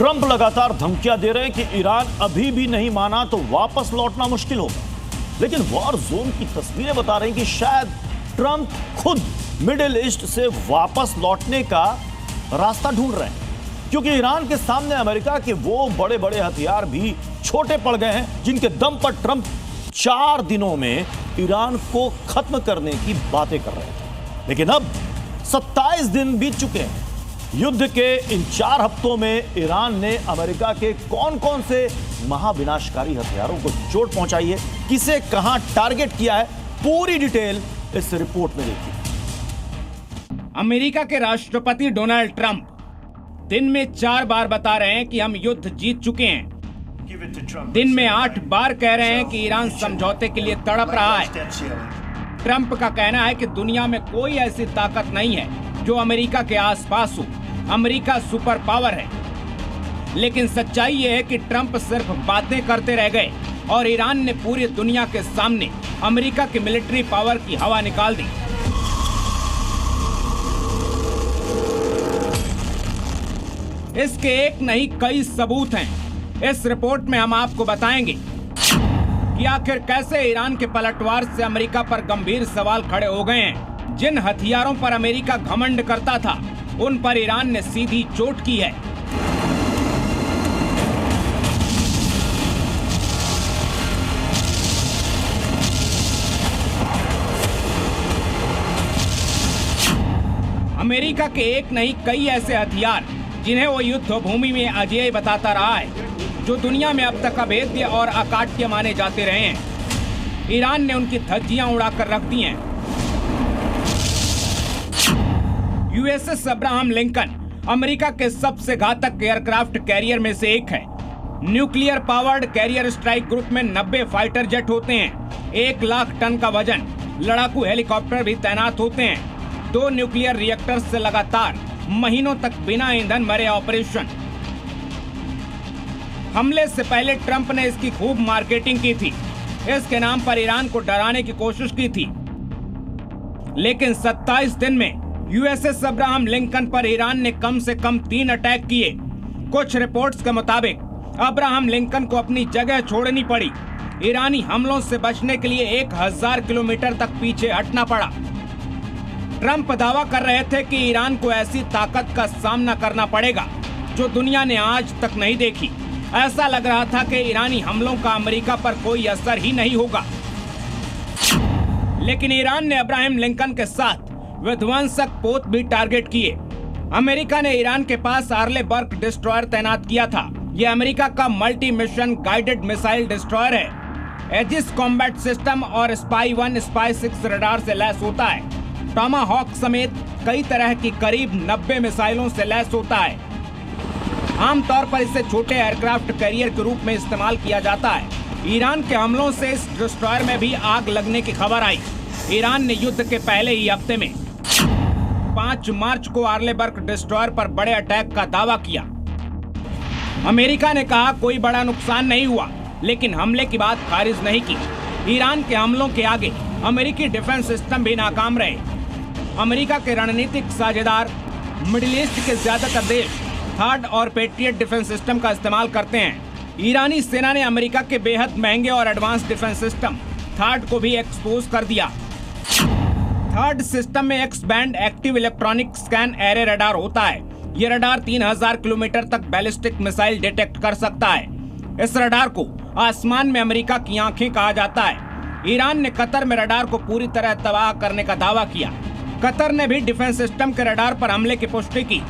Trump लगातार धमकियां दे रहे हैं कि ईरान अभी भी नहीं माना तो वापस लौटना मुश्किल होगा। लेकिन वॉर जोन की तस्वीरें बता रही हैं कि शायद ट्रंप खुद मिडिल ईस्ट से वापस लौटने का रास्ता ढूंढ रहे हैं, क्योंकि ईरान के सामने अमेरिका के वो बड़े बड़े हथियार भी छोटे पड़ गए हैं जिनके दम पर ट्रंप 4 दिनों में ईरान को खत्म करने की बातें कर रहे थे। लेकिन अब 27 दिन बीत चुके हैं। युद्ध के इन 4 हफ्तों में ईरान ने अमेरिका के कौन कौन से महाविनाशकारी हथियारों को चोट पहुंचाई है, किसे कहां टारगेट किया है, पूरी डिटेल इस रिपोर्ट में देखिए। अमेरिका के राष्ट्रपति डोनाल्ड ट्रंप दिन में 4 बार बता रहे हैं कि हम युद्ध जीत चुके हैं। दिन में 8 बार कह रहे हैं कि ईरान समझौते के लिए तड़प रहा है। ट्रंप का कहना है कि दुनिया में कोई ऐसी ताकत नहीं है जो अमेरिका के आसपास हो। अमेरिका सुपर पावर है। लेकिन सच्चाई ये है कि ट्रंप सिर्फ बातें करते रह गए और ईरान ने पूरी दुनिया के सामने अमेरिका की मिलिट्री पावर की हवा निकाल दी। इसके एक नहीं कई सबूत हैं। इस रिपोर्ट में हम आपको बताएंगे कि आखिर कैसे ईरान के पलटवार से अमेरिका पर गंभीर सवाल खड़े हो गए हैं। जिन हथियारों पर अमेरिका घमंड करता था, उन पर ईरान ने सीधी चोट की है। अमेरिका के एक नहीं कई ऐसे हथियार जिन्हें वो युद्ध भूमि में अजेय बताता रहा है, जो दुनिया में अब तक अभेद्य और अकाट्य माने जाते रहे हैं। ईरान ने उनकी धज्जियां उड़ाकर रख दी हैं। यूएसएस अब्राहम लिंकन अमेरिका के सबसे घातक एयरक्राफ्ट कैरियर में से एक है। Nuclear powered carrier strike group में 90 फाइटर जेट होते हैं। 1 लाख टन का वजन, लड़ाकू हेलीकॉप्टर भी तैनात होते हैं। 2 न्यूक्लियर रिएक्टर्स से लगातार महीनों तक बिना ईंधन मरे ऑपरेशन। हमले से पहले ट्रंप ने इसकी खूब मार्केटिंग की थी। इसके नाम पर ईरान को डराने की कोशिश की थी। लेकिन 27 दिन में यूएसएस अब्राहम लिंकन पर ईरान ने कम से कम 3 अटैक किए। कुछ रिपोर्ट्स के मुताबिक अब्राहम लिंकन को अपनी जगह छोड़नी पड़ी। ईरानी हमलों से बचने के लिए 1000 किलोमीटर तक पीछे हटना पड़ा। ट्रंप दावा कर रहे थे कि ईरान को ऐसी ताकत का सामना करना पड़ेगा जो दुनिया ने आज तक नहीं देखी। ऐसा लग रहा था कि ईरानी हमलों का अमेरिका पर कोई असर ही नहीं होगा। लेकिन ईरान ने अब्राहम लिंकन के साथ विध्वंसक पोत भी टारगेट किए। अमेरिका ने ईरान के पास आर्ले बर्ग डिस्ट्रॉयर तैनात किया था। यह अमेरिका का multi mission guided missile destroyer है। एजिस कॉम्बैट सिस्टम और स्पाई 1 स्पाई 6 रडार से लैस होता है। टॉमाहॉक समेत कई तरह की करीब 90 मिसाइलों से लैस होता है। आमतौर पर इसे छोटे एयरक्राफ्ट कैरियर के रूप में इस्तेमाल किया जाता है। ईरान के हमलों से इस डिस्ट्रॉयर में भी आग लगने की खबर आई। ईरान ने युद्ध के पहले ही हफ्ते में 5 मार्च को आर्लेबर्ग डिस्ट्रॉयर पर बड़े अटैक का दावा किया। अमेरिका ने कहा कोई बड़ा नुकसान नहीं हुआ, लेकिन हमले की बात खारिज नहीं की। ईरान के हमलों के आगे अमेरिकी डिफेंस सिस्टम भी नाकाम रहे। अमेरिका के रणनीतिक साझेदार मिडिल ईस्ट के ज्यादातर देश थर्ड और पेट्रियट डिफेंस सिस्टम का इस्तेमाल करते हैं। ईरानी सेना ने अमेरिका के बेहद महंगे और एडवांस डिफेंस सिस्टम थर्ड को भी एक्सपोज कर दिया। थर्ड सिस्टम में x band active electronic scan array radar होता है। यह रडार 3000 किलोमीटर तक बैलिस्टिक मिसाइल डिटेक्ट कर सकता है। इस रडार को आसमान में अमेरिका की आंखें कहा जाता है। ईरान ने कतर में रडार को पूरी तरह तबाह करने का दावा किया। कतर ने भी डिफेंस सिस्टम के रडार पर हमले की पुष्टि की।